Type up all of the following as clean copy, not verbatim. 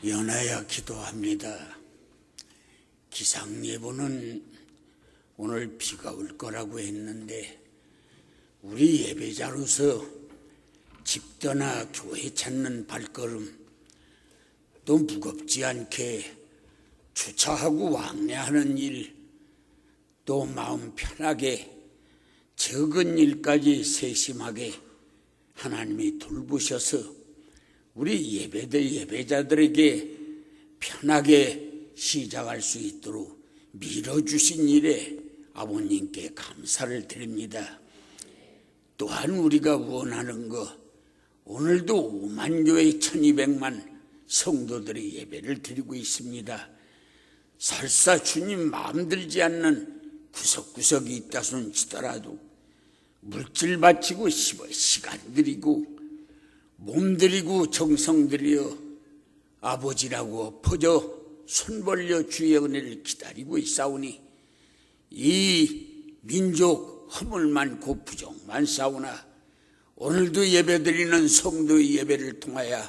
연하여 기도합니다. 기상예보는 오늘 비가 올 거라고 했는데 우리 예배자로서 집 떠나 교회 찾는 발걸음, 또 무겁지 않게 주차하고 왕래하는 일, 또 마음 편하게 적은 일까지 세심하게 하나님이 돌보셔서 우리 예배자들에게 편하게 시작할 수 있도록 밀어주신 일에 아버님께 감사를 드립니다. 또한 우리가 원하는 것, 오늘도 5만 교회 1200만 성도들이 예배를 드리고 있습니다. 설사 주님 마음 들지 않는 구석구석이 있다 손치더라도 물질 바치고 시간 들이고 몸 들이고 정성 들여 아버지라고 엎어져 손 벌려 주의 은혜를 기다리고 있사오니 이 민족 허물 많고 부정 많사오나 오늘도 예배드리는 성도의 예배를 통하여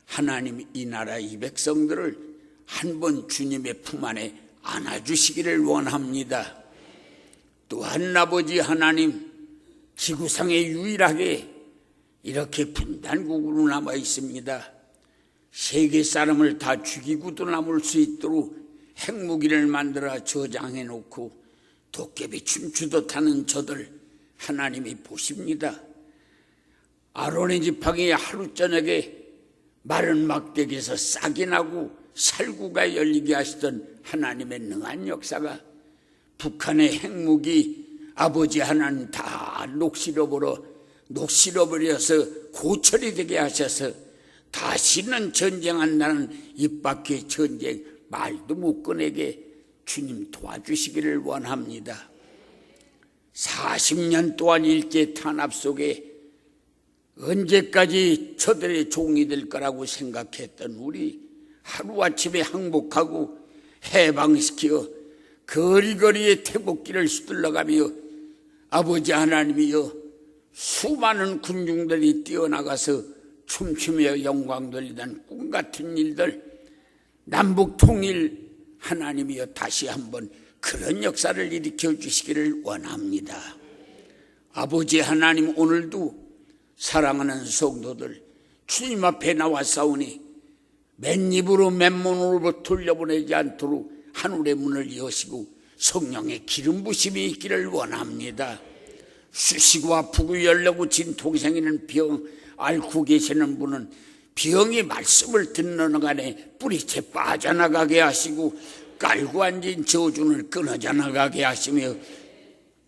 하나님 이 나라 이 백성들을 한번 주님의 품 안에 안아주시기를 원합니다. 또한 아버지 하나님, 지구상에 유일하게 이렇게 분단국으로 남아 있습니다. 세계 사람을 다 죽이고도 남을 수 있도록 핵무기를 만들어 저장해 놓고 도깨비 춤추듯 하는 저들 하나님이 보십니다. 아론의 지팡이 하루 저녁에 마른 막대기에서 싹이 나고 살구가 열리게 하시던 하나님의 능한 역사가 북한의 핵무기 아버지 하나님 다 녹슬어버려서 고철이 되게 하셔서 다시는 전쟁한다는 입 밖의 전쟁 말도 못 꺼내게 주님 도와주시기를 원합니다. 40년 동안 일제 탄압 속에 언제까지 저들의 종이 될 거라고 생각했던 우리 하루아침에 항복하고 해방시켜 거리거리에 태국길을 수들러가며 아버지 하나님이여 수많은 군중들이 뛰어나가서 춤추며 영광 돌리던 꿈같은 일들, 남북 통일 하나님이여 다시 한번 그런 역사를 일으켜 주시기를 원합니다. 아버지 하나님, 오늘도 사랑하는 성도들 주님 앞에 나와 싸우니 맨입으로 맨몸으로 돌려보내지 않도록 하늘의 문을 여시고 성령의 기름 부심이 있기를 원합니다. 수시고 아프고 열려고 진통생기는 병 앓고 계시는 분은 병이 말씀을 듣는 간에 뿌리채 빠져나가게 하시고 깔고 앉은 저주를 끊어져 나가게 하시며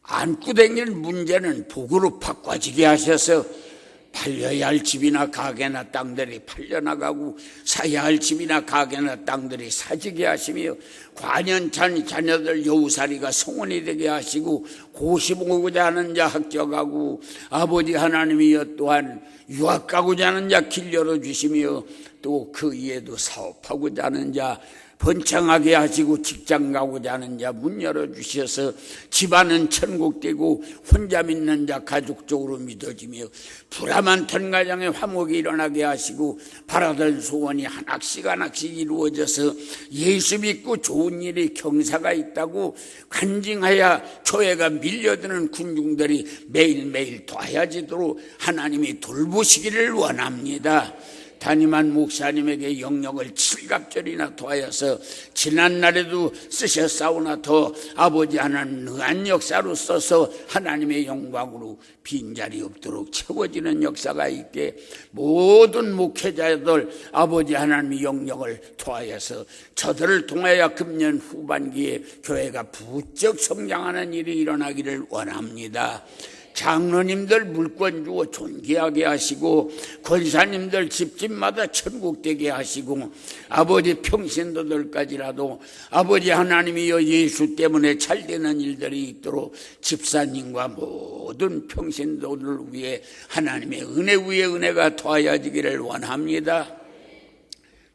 안고 다니는 문제는 복으로 바꿔지게 하셔서 팔려야 할 집이나 가게나 땅들이 팔려나가고 사야 할 집이나 가게나 땅들이 사지게 하시며 관연찬 자녀들 여우살이가 성원이 되게 하시고 고시 보고자 하는 자 합격하고 아버지 하나님이여 또한 유학 가고자 하는 자 길 열어주시며 또 그 이에도 사업하고자 하는 자 번창하게 하시고 직장 가고자 하는 자 문 열어주셔서 집안은 천국되고 혼자 믿는 자 가족적으로 믿어지며 불화만 턴 가정에 화목이 일어나게 하시고 바라던 소원이 하나씩 이루어져서 예수 믿고 좋은 일이 경사가 있다고 간증하여 교회가 밀려드는 군중들이 매일매일 더해지도록 하나님이 돌보시기를 원합니다. 담임한 목사님에게 영역을 7갑절이나 더하여서 지난날에도 쓰셨사오나 더 아버지 하나님 능한 역사로 써서 하나님의 영광으로 빈자리 없도록 채워지는 역사가 있게 모든 목회자들 아버지 하나님의 영역을 더하여서 저들을 통하여 금년 후반기에 교회가 부쩍 성장하는 일이 일어나기를 원합니다. 장로님들 물권 주어 존귀하게 하시고 권사님들 집집마다 천국 되게 하시고 아버지 평신도들까지라도 아버지 하나님이여 예수 때문에 잘 되는 일들이 있도록 집사님과 모든 평신도들을 위해 하나님의 은혜 위에 은혜가 더하여지기를 원합니다.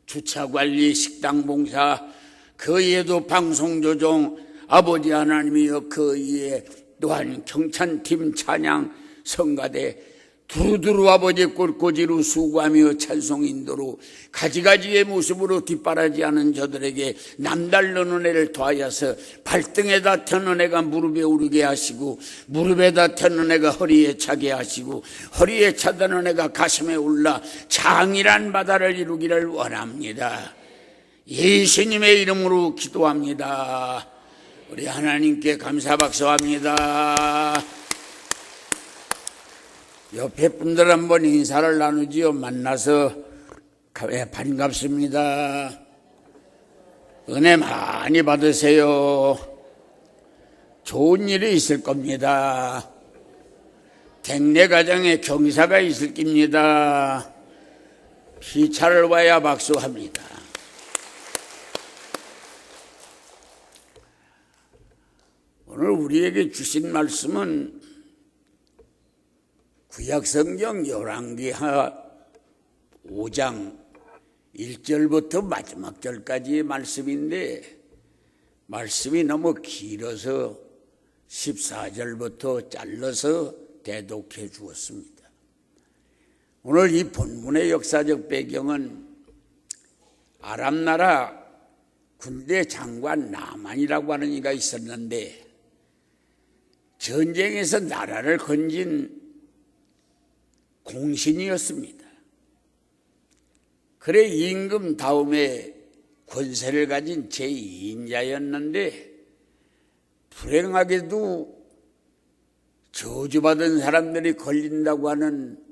주차관리 식당봉사 그 이에도 방송조정 아버지 하나님이여 그 이에 또한 경찬팀 찬양 성가대 두루두루 아버지 꽃꽂이로 수고하며 찬송 인도로 가지가지의 모습으로 뒷바라지하는 저들에게 남달른 은혜를 더하여서 발등에다 튼 은혜가 무릎에 오르게 하시고 무릎에다 튼 은혜가 허리에 차게 하시고 허리에 차던 은혜가 가슴에 올라 장일한 바다를 이루기를 원합니다. 예수님의 이름으로 기도합니다. 우리 하나님께 감사 박수합니다. 옆에 분들 한번 인사를 나누지요. 만나서 반갑습니다. 은혜 많이 받으세요. 좋은 일이 있을 겁니다. 댁내 가정에 경사가 있을 겁니다. 피차를 와야 박수합니다. 오늘 우리에게 주신 말씀은 구약성경 열왕기하 5장 1절부터 마지막 절까지의 말씀인데 말씀이 너무 길어서 14절부터 잘라서 대독해 주었습니다. 오늘 이 본문의 역사적 배경은 아람나라 군대 장관 나만이라고 하는 이가 있었는데 전쟁에서 나라를 건진 공신이었습니다. 그래 임금 다음에 권세를 가진 제2인자였는데 불행하게도 저주받은 사람들이 걸린다고 하는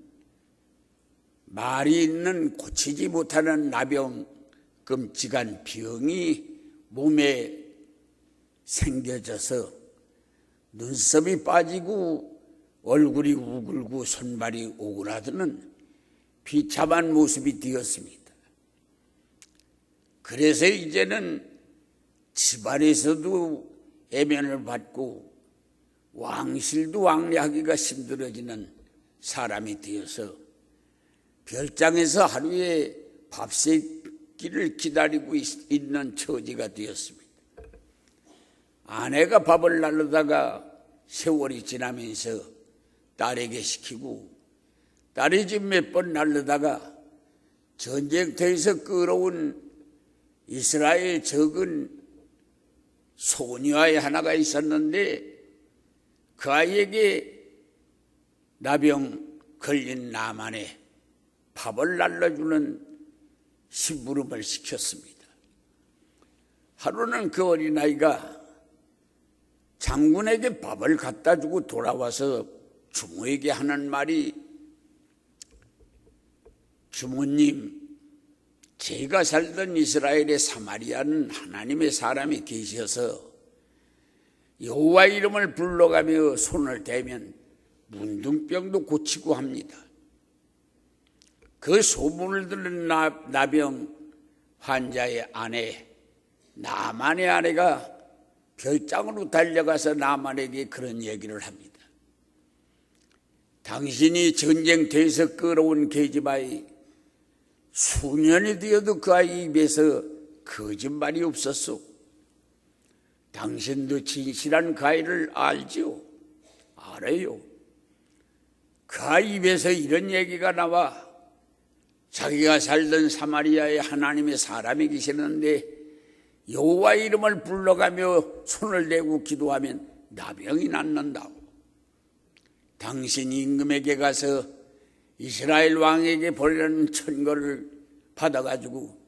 말이 있는 고치지 못하는 나병 끔찍한 병이 몸에 생겨져서 눈썹이 빠지고 얼굴이 우글고 손발이 오그라드는 비참한 모습이 되었습니다. 그래서 이제는 집안에서도 애면을 받고 왕실도 왕래하기가 힘들어지는 사람이 되어서 별장에서 하루에 밥 세끼를 기다리고 있는 처지가 되었습니다. 아내가 밥을 날르다가 세월이 지나면서 딸에게 시키고 딸이 집 몇 번 날르다가 전쟁터에서 끌어온 이스라엘 적은 소녀아이 하나가 있었는데 그 아이에게 나병 걸린 나만에 밥을 날라주는 심부름을 시켰습니다. 하루는 그 어린아이가 장군에게 밥을 갖다 주고 돌아와서 주모에게 하는 말이 주모님, 제가 살던 이스라엘의 사마리아는 하나님의 사람이 계셔서 여호와 이름을 불러가며 손을 대면 문둥병도 고치고 합니다. 그 소문을 들은 나병 환자의 아내 나만의 아내가 별장으로 달려가서 나만에게 그런 얘기를 합니다. 당신이 전쟁터에서 끌어온 계집아이 수년이 되어도 그 아이 입에서 거짓말이 없었소. 당신도 진실한 그 아이를 알지요? 알아요. 그 아이 입에서 이런 얘기가 나와 자기가 살던 사마리아에 하나님의 사람이 계시는데 여호와 이름을 불러가며 손을 대고 기도하면 나병이 낫는다고. 당신이 임금에게 가서 이스라엘 왕에게 보내는 천거를 받아가지고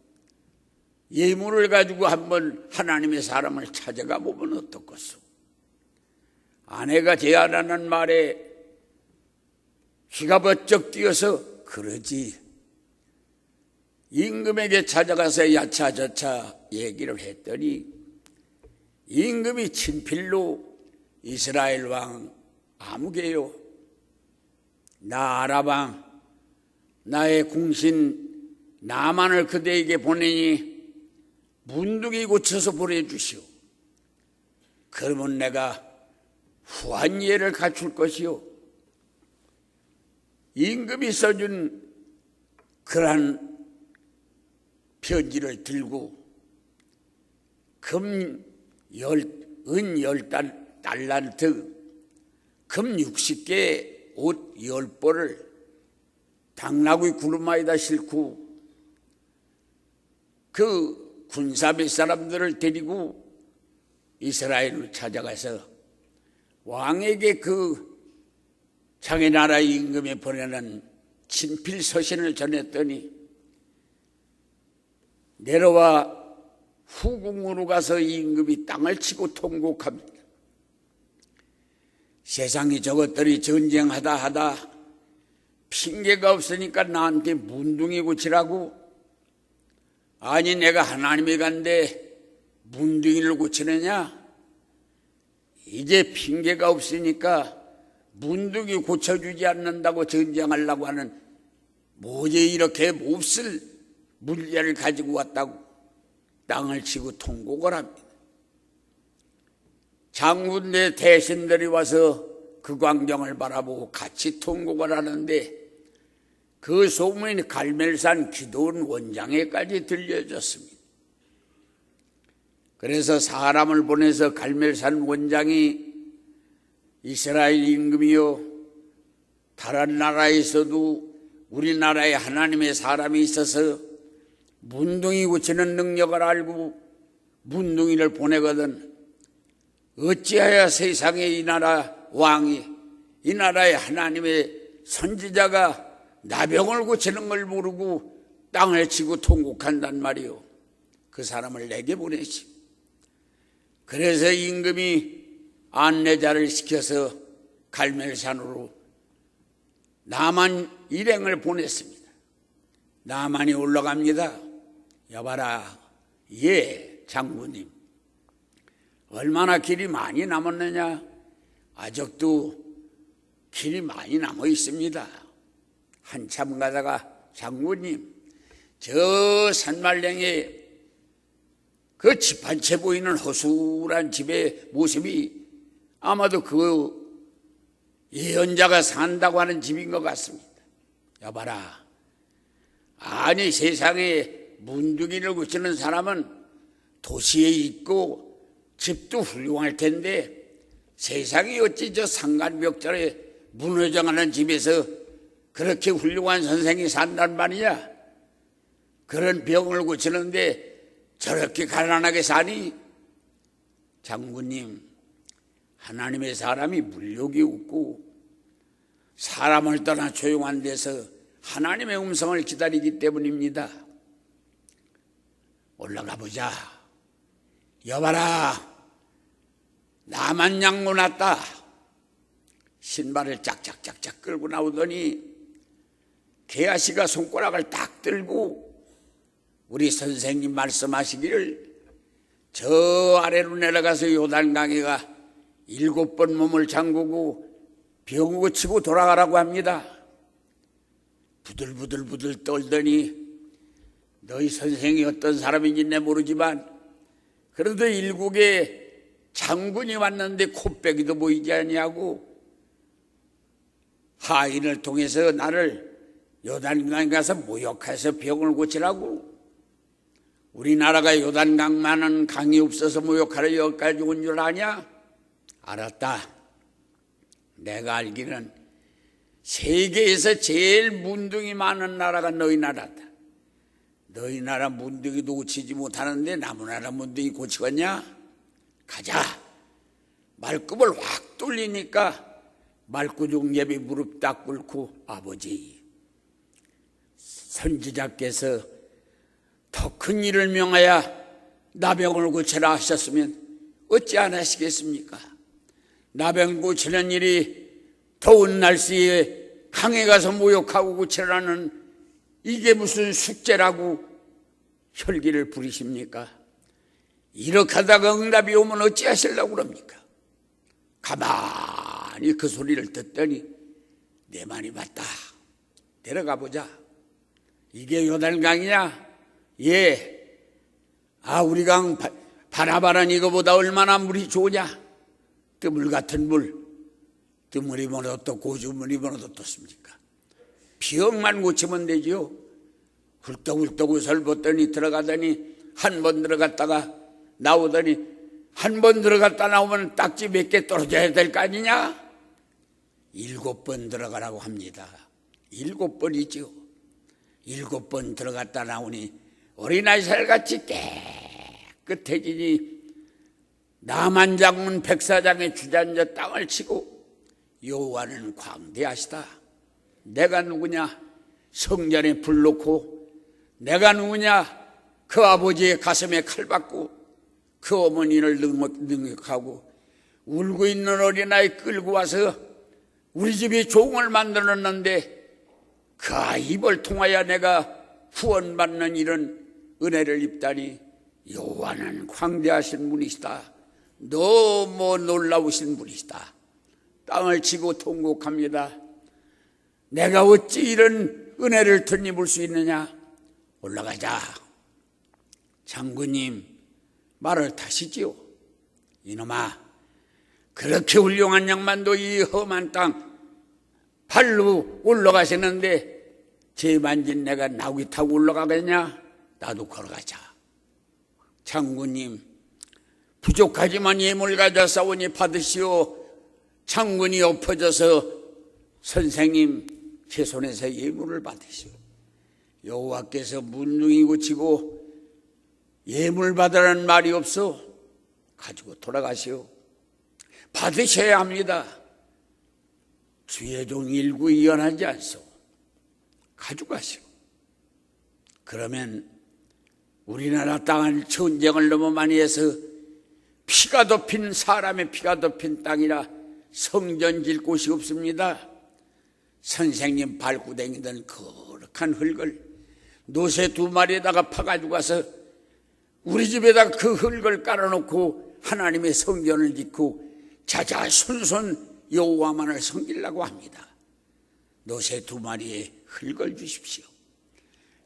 예물을 가지고 한번 하나님의 사람을 찾아가 보면 어떻겠소? 아내가 제안하는 말에 휘가 번쩍 뛰어서 그러지. 임금에게 찾아가서 야차저차 얘기를 했더니 임금이 친필로 이스라엘 왕 아무개요, 나 아라방 나의 궁신 나만을 그대에게 보내니 문둥이 고쳐서 보내주시오. 그러면 내가 후한 예를 갖출 것이요. 임금이 써준 그러한 편지를 들고 은 10달란트 금 60개 옷 10벌을 당나귀 구르마에다 싣고 그 군사 몇 사람들을 데리고 이스라엘을 찾아가서 왕에게 그 자기 나라 임금에 보내는 친필 서신을 전했더니 내려와 후궁으로 가서 임금이 땅을 치고 통곡합니다. 세상에 저것들이 전쟁하다 하다 핑계가 없으니까 나한테 문둥이 고치라고. 아니 내가 하나님이 간데 문둥이를 고치느냐? 이제 핑계가 없으니까 문둥이 고쳐주지 않는다고 전쟁하려고 하는 뭐지 이렇게 몹쓸 물자를 가지고 왔다고 땅을 치고 통곡을 합니다. 장군대 대신들이 와서 그 광경을 바라보고 같이 통곡을 하는데 그 소문이 갈멜산 기도원 원장에까지 들려졌습니다. 그래서 사람을 보내서 갈멜산 원장이 이스라엘 임금이요 다른 나라에서도 우리나라에 하나님의 사람이 있어서 문둥이 고치는 능력을 알고 문둥이를 보내거든 어찌하여 세상에 이 나라 왕이 이 나라의 하나님의 선지자가 나병을 고치는 걸 모르고 땅을 치고 통곡한단 말이요. 그 사람을 내게 보내시. 그래서 임금이 안내자를 시켜서 갈멜산으로 나만 일행을 보냈습니다. 나만이 올라갑니다. 여봐라, 예, 장군님. 얼마나 길이 많이 남았느냐? 아직도 길이 많이 남아 있습니다. 한참 가다가 장군님, 저 산말랭에 그 집 한 채 보이는 허술한 집의 모습이 아마도 그 예언자가 산다고 하는 집인 것 같습니다. 여봐라, 아니 세상에 문둥이를 고치는 사람은 도시에 있고 집도 훌륭할 텐데 세상에 어찌 저 상간벽절에 무너져가는 집에서 그렇게 훌륭한 선생이 산단 말이냐? 그런 병을 고치는데 저렇게 가난하게 사니? 장군님, 하나님의 사람이 물욕이 없고 사람을 떠나 조용한 데서 하나님의 음성을 기다리기 때문입니다. 올라가 보자. 여봐라, 나만 양모 났다. 신발을 짝짝짝짝 끌고 나오더니 개아씨가 손가락을 딱 들고 우리 선생님 말씀하시기를 저 아래로 내려가서 요단강에가 7번 몸을 잠그고 병 고치고 돌아가라고 합니다. 부들부들 떨더니 너희 선생이 어떤 사람인지 내 모르지만 그래도 일국에 장군이 왔는데 코빼기도 보이지 않냐고 하인을 통해서 나를 요단강에 가서 모욕해서 병을 고치라고. 우리나라가 요단강만한 강이 없어서 모욕하러 여기까지 온 줄 아냐? 알았다. 내가 알기는 세계에서 제일 문둥이 많은 나라가 너희 나라다. 너희 나라 문둥이도 고치지 못하는데 남의 나라 문둥이 고치겠냐? 가자. 말급을 확 돌리니까 말구중예비 무릎 딱 꿇고 아버지, 선지자께서 더 큰 일을 명하여 나병을 고치라 하셨으면 어찌 안 하시겠습니까? 나병 고치는 일이 더운 날씨에 강에 가서 모욕하고 고치라는 이게 무슨 숙제라고 혈기를 부리십니까? 이렇게 하다가 응답이 오면 어찌 하시려고 그럽니까? 가만히 그 소리를 듣더니 내 말이 맞다. 데려가 보자. 이게 요단강이냐? 예. 아, 우리 강 바라바란 이거보다 얼마나 물이 좋으냐? 뜨물 같은 물. 뜨물이면 어떻고 고주물이면 어떻습니까? 병만 고치면 되지요. 훌떡훌떡 옷을 벗더니 들어가더니 한 번 들어갔다가 나오더니 한 번 들어갔다 나오면 딱지 몇 개 떨어져야 될 거 아니냐? 7번 들어가라고 합니다. 7번이죠. 7번 들어갔다 나오니 어린아이 살같이 깨끗해지니 나만 장군 백사장의 주저앉아 땅을 치고 여호와는 광대하시다. 내가 누구냐? 성전에 불 놓고 내가 누구냐? 그 아버지의 가슴에 칼 받고 그 어머니를 능욕하고 울고 있는 어린아이 끌고 와서 우리 집에 종을 만들었는데 그 입을 통하여 내가 후원받는 이런 은혜를 입다니 여호와는 광대하신 분이시다. 너무 놀라우신 분이시다. 땅을 치고 통곡합니다. 내가 어찌 이런 은혜를 덧입을 수 있느냐? 올라가자. 장군님 말을 타시지요. 이놈아, 그렇게 훌륭한 양반도 이 험한 땅 발로 올라가시는데 죄 만진 내가 나귀 타고 올라가겠냐? 나도 걸어가자. 장군님, 부족하지만 예물 가져사오니 받으시오. 장군이 엎어져서 선생님 제 손에서 예물을 받으시오. 여호와께서 문둥이 고치고 예물 받으라는 말이 없어. 가지고 돌아가시오. 받으셔야 합니다. 주의 종 일구이연하지 않소. 가져가시오. 그러면 우리나라 땅을 전쟁을 너무 많이 해서 피가 덮인 사람의 피가 덮인 땅이라 성전 질 곳이 없습니다. 선생님 발구댕이던 거룩한 흙을 노새 2마리에다가 파가지고 가서 우리 집에다가 그 흙을 깔아놓고 하나님의 성전을 짓고 자자손손 여호와만을 섬기려고 합니다. 노새 2마리에 흙을 주십시오.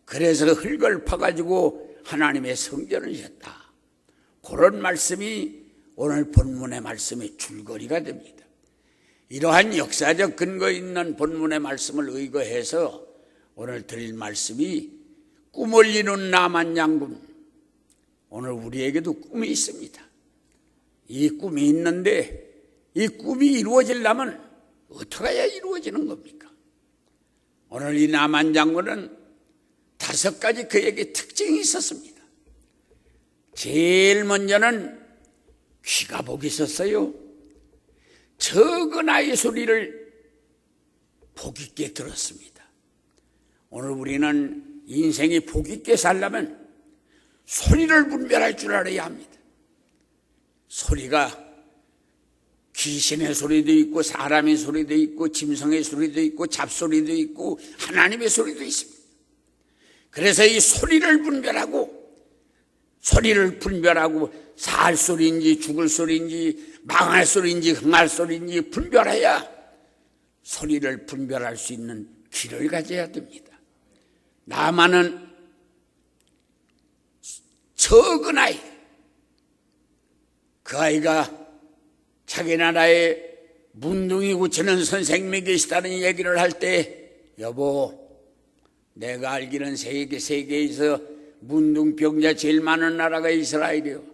그래서 흙을 파가지고 하나님의 성전을 지었다. 그런 말씀이 오늘 본문의 말씀의 줄거리가 됩니다. 이러한 역사적 근거 있는 본문의 말씀을 의거해서 오늘 드릴 말씀이 꿈을 이룬 나만 장군. 오늘 우리에게도 꿈이 있습니다. 이 꿈이 있는데 이 꿈이 이루어지려면 어떻게 해야 이루어지는 겁니까? 오늘 이 나만 장군은 5가지 그에게 특징이 있었습니다. 제일 먼저는 귀가 복이 있었어요. 적은 아이의 소리를 복 있게 들었습니다. 오늘 우리는 인생이 복 있게 살려면 소리를 분별할 줄 알아야 합니다. 소리가 귀신의 소리도 있고 사람의 소리도 있고 짐승의 소리도 있고 잡소리도 있고 하나님의 소리도 있습니다. 그래서 이 소리를 분별하고 살 소리인지 죽을 소리인지 망할 소리인지 흥할 소리인지 분별해야 소리를 분별할 수 있는 귀를 가져야 됩니다. 나만은 적은 아이, 그 아이가 자기 나라에 문둥이 고치는 선생님이 계시다는 얘기를 할 때 여보, 내가 알기는 세계에서 문둥병자 제일 많은 나라가 이스라엘이요.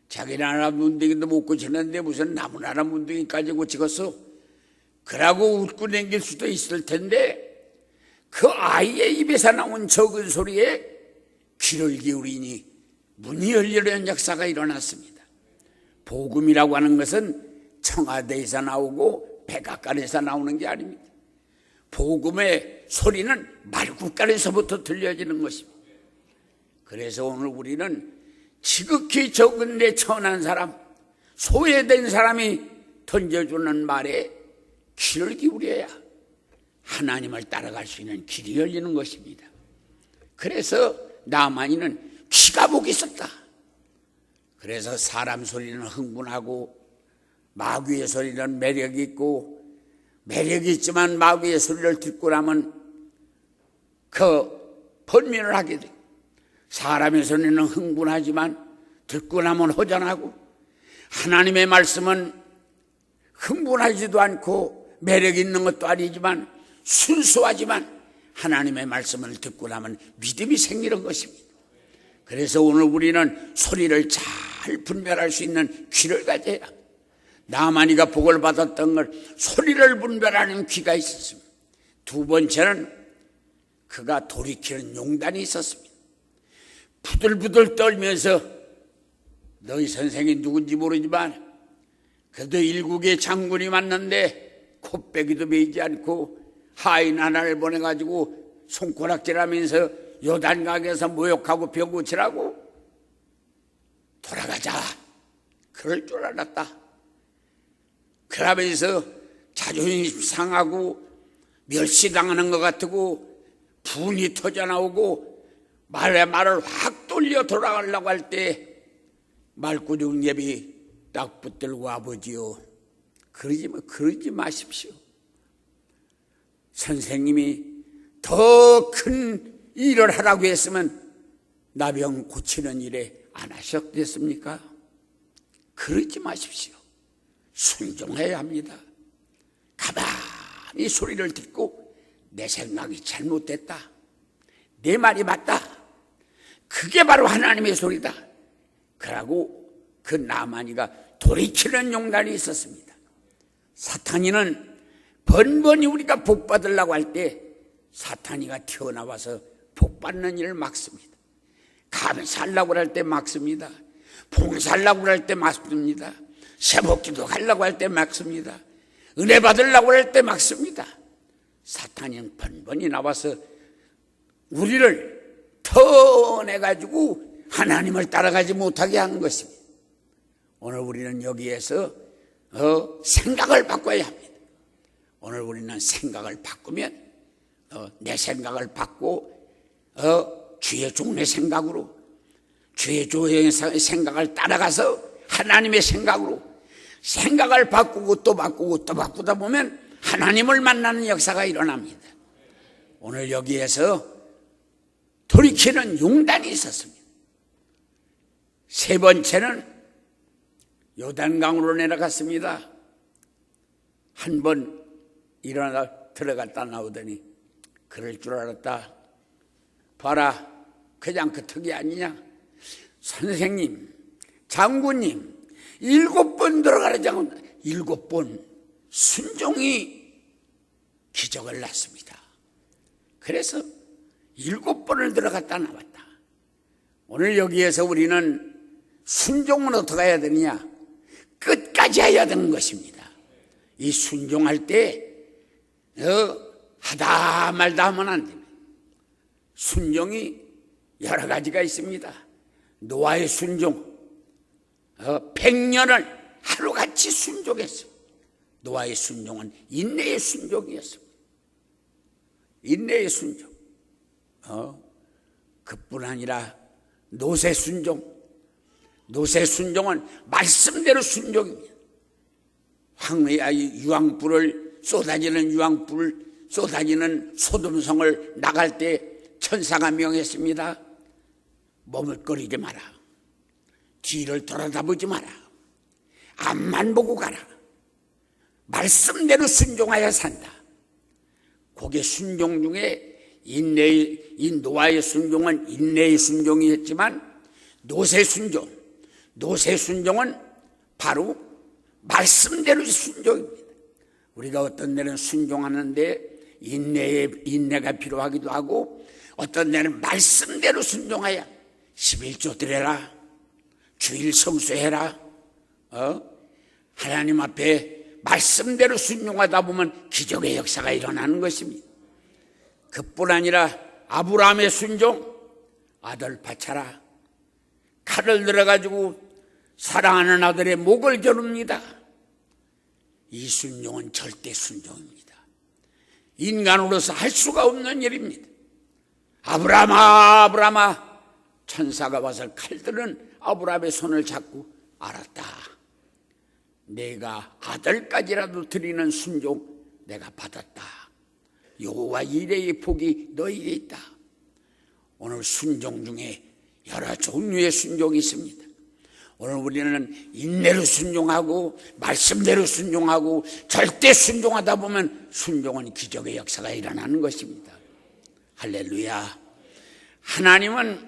자기 나라 문둥이도 못 고치는데 무슨 남의 나라 문둥이까지 고치겠어? 그러고 웃고 댕길 수도 있을 텐데 그 아이의 입에서 나온 적은 소리에 귀를 기울이니 문이 열리려는 역사가 일어났습니다. 복음이라고 하는 것은 청와대에서 나오고 백악관에서 나오는 게 아닙니다. 복음의 소리는 말국간에서부터 들려지는 것입니다. 그래서 오늘 우리는 지극히 적은데 천한 사람, 소외된 사람이 던져주는 말에 귀를 기울여야 하나님을 따라갈 수 있는 길이 열리는 것입니다. 그래서 나만이는 귀가 복이 있었다. 그래서 사람 소리는 흥분하고 마귀의 소리는 매력이 있고 매력이 있지만 마귀의 소리를 듣고 나면 그 번민을 하게 돼. 사람의 소리는 흥분하지만 듣고 나면 허전하고 하나님의 말씀은 흥분하지도 않고 매력 있는 것도 아니지만 순수하지만 하나님의 말씀을 듣고 나면 믿음이 생기는 것입니다. 그래서 오늘 우리는 소리를 잘 분별할 수 있는 귀를 가져야, 나만이가 복을 받았던 걸 소리를 분별하는 귀가 있었습니다. 두 번째는 그가 돌이키는 용단이 있었습니다. 부들부들 떨면서 너희 선생이 누군지 모르지만 그래도 일국의 장군이 왔는데 코빼기도 베이지 않고 하인 하나를 보내가지고 손가락질하면서 요단강에서 모욕하고 벼고치라고 돌아가자 그럴 줄 알았다. 그러면서 자존심 상하고 멸시당하는 것 같고 분이 터져나오고 말에 말을 확 돌려 돌아가려고 할 때 말구중엽이 딱 붙들고 아버지요 그러지 마십시오. 선생님이 더 큰 일을 하라고 했으면 나병 고치는 일에 안 하셨겠습니까? 그러지 마십시오. 순종해야 합니다. 가만히 소리를 듣고 내 생각이 잘못됐다, 내 말이 맞다, 그게 바로 하나님의 소리다 그러고 그 나만이가 돌이키는 용단이 있었습니다. 사탄이는 번번이 우리가 복 받으려고 할 때 사탄이가 튀어나와서 복 받는 일을 막습니다. 감사하려고 할 때 막습니다. 봉사하려고 할 때 막습니다. 새복기도 하려고 할 때 막습니다. 은혜 받으려고 할 때 막습니다. 사탄은 번번이 나와서 우리를 터내가지고 하나님을 따라가지 못하게 하는 것입니다. 오늘 우리는 여기에서 생각을 바꿔야 합니다. 오늘 우리는 생각을 바꾸면 내 생각을 바꾸고 주의 종의 생각으로, 주의 종의 생각을 따라가서 하나님의 생각으로 생각을 바꾸고 또 바꾸고 또 바꾸다 보면 하나님을 만나는 역사가 일어납니다. 오늘 여기에서 돌이키는 용단이 있었습니다. 세 번째는 요단강으로 내려갔습니다. 한 번 일어나 들어갔다 나오더니 그럴 줄 알았다. 봐라, 그냥 그 턱이 아니냐. 선생님, 장군님, 7번 들어가라 장군. 7번 순종이 기적을 낳습니다. 그래서 7번을 들어갔다 나왔다. 오늘 여기에서 우리는 순종은 어떻게 해야 되느냐? 끝까지 해야 되는 것입니다. 이 순종할 때 하다 말다 하면 안 됩니다. 순종이 여러 가지가 있습니다. 노아의 순종, 100년을 하루같이 순종했습니다. 노아의 순종은 인내의 순종이었습니다. 인내의 순종. 그뿐 아니라 노새 순종. 노새 순종은 말씀대로 순종입니다. 황야의 유황불을 쏟아지는 유황불 쏟아지는 소돔성을 나갈 때 천사가 명했습니다. 머뭇거리지 마라. 뒤를 돌아다보지 마라. 앞만 보고 가라. 말씀대로 순종하여 산다. 그게 순종 중에 이 노아의 순종은 인내의 순종이었지만 노새 순종은 바로 말씀대로 순종입니다. 우리가 어떤 데는 순종하는데 인내가 필요하기도 하고 어떤 데는 말씀대로 순종하여 11조 드려라, 주일 성수해라, 하나님 앞에 말씀대로 순종하다 보면 기적의 역사가 일어나는 것입니다. 그뿐 아니라 아브라함의 순종, 아들 바쳐라, 칼을 들어가지고 사랑하는 아들의 목을 겨눕니다. 이 순종은 절대 순종입니다. 인간으로서 할 수가 없는 일입니다. 아브라함아, 천사가 와서 칼들은 아브라함의 손을 잡고 알았다. 내가 아들까지라도 드리는 순종 내가 받았다. 여호와 이레의 복이 너희에게 있다. 오늘 순종 중에 여러 종류의 순종이 있습니다. 오늘 우리는 인내로 순종하고 말씀대로 순종하고 절대 순종하다 보면 순종은 기적의 역사가 일어나는 것입니다. 할렐루야. 하나님은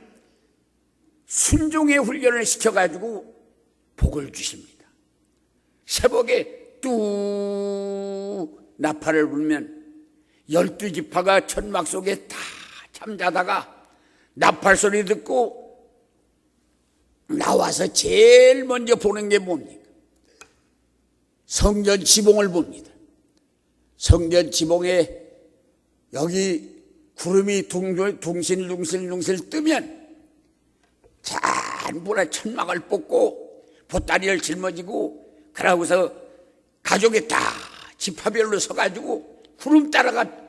순종의 훈련을 시켜가지고 복을 주십니다. 새벽에 뚝 나팔을 불면 12지파가 천막 속에 다 잠자다가 나팔 소리 듣고 나와서 제일 먼저 보는 게 뭡니까? 성전 지붕을 봅니다. 성전 지붕에 여기 구름이 둥실둥실 뜨면 전부 다 천막을 뽑고 보따리를 짊어지고 그러고서 가족이 다 지파별로 서가지고 구름 따라가.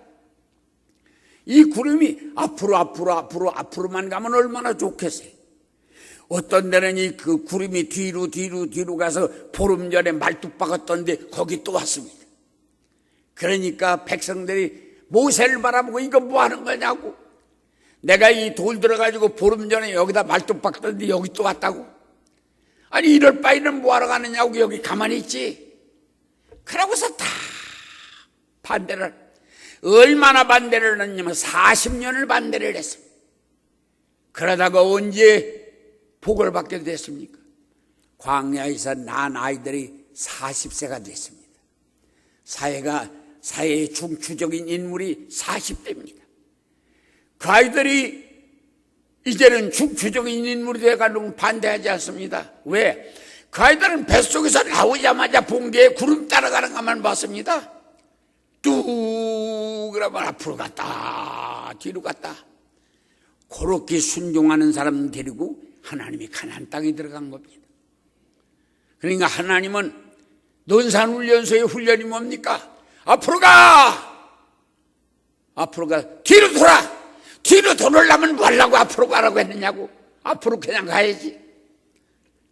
이 구름이 앞으로만 가면 얼마나 좋겠어요. 어떤 데는 이 그 구름이 뒤로 가서 보름 전에 말뚝박아 떴는데 거기 또 왔습니다. 그러니까 백성들이 모세를 바라보고 이거 뭐 하는 거냐고. 내가 이 돌 들어가지고 보름 전에 여기다 말뚝박 떴는데 여기 또 왔다고. 아니 이럴 바에는 뭐 하러 가느냐고 여기 가만히 있지. 그러고서 다 반대를, 얼마나 반대를 했냐면 40년을 반대를 했습니다. 그러다가 언제 복을 받게 됐습니까? 광야에서 낳은 아이들이 40세가 됐습니다. 사회의 중추적인 인물이 40대입니다. 그 아이들이 이제는 중추적인 인물이 돼가지고 반대하지 않습니다. 왜? 그 아이들은 뱃속에서 나오자마자 봉기에 구름 따라가는 것만 봤습니다. 뚝 그러면 앞으로 갔다 뒤로 갔다. 그렇게 순종하는 사람 데리고 하나님이 가나안 땅에 들어간 겁니다. 그러니까 하나님은 논산훈련소의 훈련이 뭡니까? 앞으로 가! 뒤로 돌아! 뒤로 돌으려면 뭐 하려고 앞으로 가라고 했느냐고. 앞으로 그냥 가야지.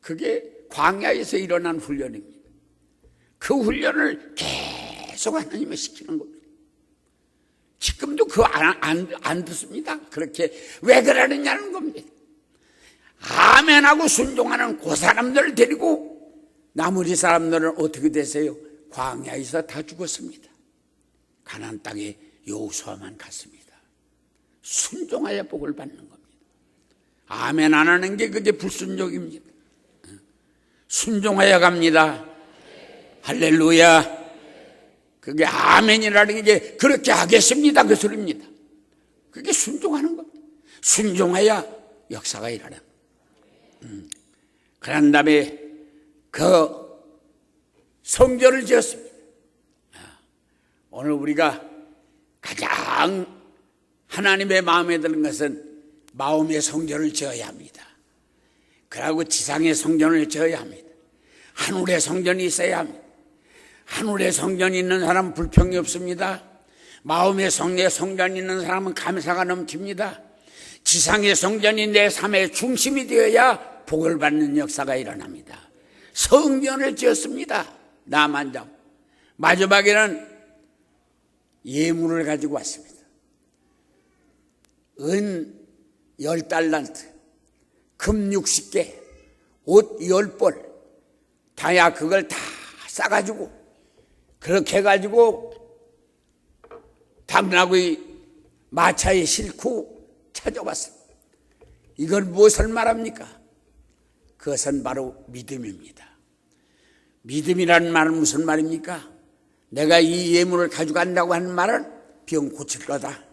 그게 광야에서 일어난 훈련입니다. 그 훈련을 계속 하나님이 시키는 겁니다. 지금도 그거 안 듣습니다. 그렇게 왜 그러느냐는 겁니다. 아멘하고 순종하는 그 사람들을 데리고 나머지 사람들은 어떻게 되세요? 광야에서 다 죽었습니다. 가나안 땅에 여호수아만 갔습니다. 순종하여 복을 받는 겁니다. 아멘 안 하는 게 그게 불순종입니다. 순종하여 갑니다. 할렐루야. 그게 아멘이라는 게 그렇게 하겠습니다 그 소리입니다. 그게 순종하는 겁니다. 순종하여 역사가 일어납니다. 그런 다음에 그 성전을 지었습니다. 오늘 우리가 가장 하나님의 마음에 드는 것은 마음의 성전을 지어야 합니다. 그리고 지상의 성전을 지어야 합니다. 하늘의 성전이 있어야 합니다. 하늘의 성전이 있는 사람은 불평이 없습니다. 마음의 성전이 있는 사람은 감사가 넘칩니다. 지상의 성전이 내 삶의 중심이 되어야 복을 받는 역사가 일어납니다. 성전을 지었습니다. 나만장. 마지막에는 예물을 가지고 왔습니다. 은 10달란트, 금 60개, 옷 10벌, 다야 그걸 다 싸가지고 그렇게 해가지고 당나귀 마차에 싣고 찾아왔습니다. 이걸 무엇을 말합니까? 그것은 바로 믿음입니다. 믿음이라는 말은 무슨 말입니까? 내가 이 예물을 가져간다고 하는 말은 병 고칠 거다.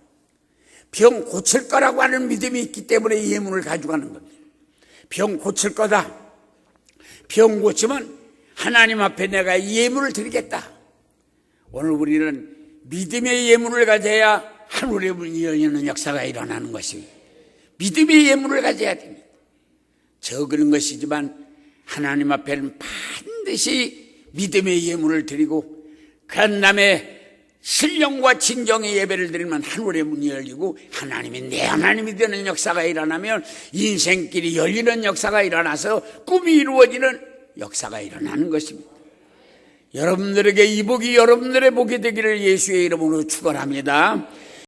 병 고칠 거라고 하는 믿음이 있기 때문에 이 예물을 가져가는 겁니다. 병 고칠 거다. 병 고치면 하나님 앞에 내가 이 예물을 드리겠다. 오늘 우리는 믿음의 예물을 가져야 하늘의 문이 열리는 역사가 일어나는 것입니다. 믿음의 예물을 가져야 됩니다. 적은 것이지만 하나님 앞에는 반드시 믿음의 예물을 드리고 그런 다음에 신령과 진정의 예배를 드리면 하늘의 문이 열리고 하나님이 내 하나님이 되는 역사가 일어나면 인생길이 열리는 역사가 일어나서 꿈이 이루어지는 역사가 일어나는 것입니다. 여러분들에게 이 복이 여러분들의 복이 되기를 예수의 이름으로 축원합니다.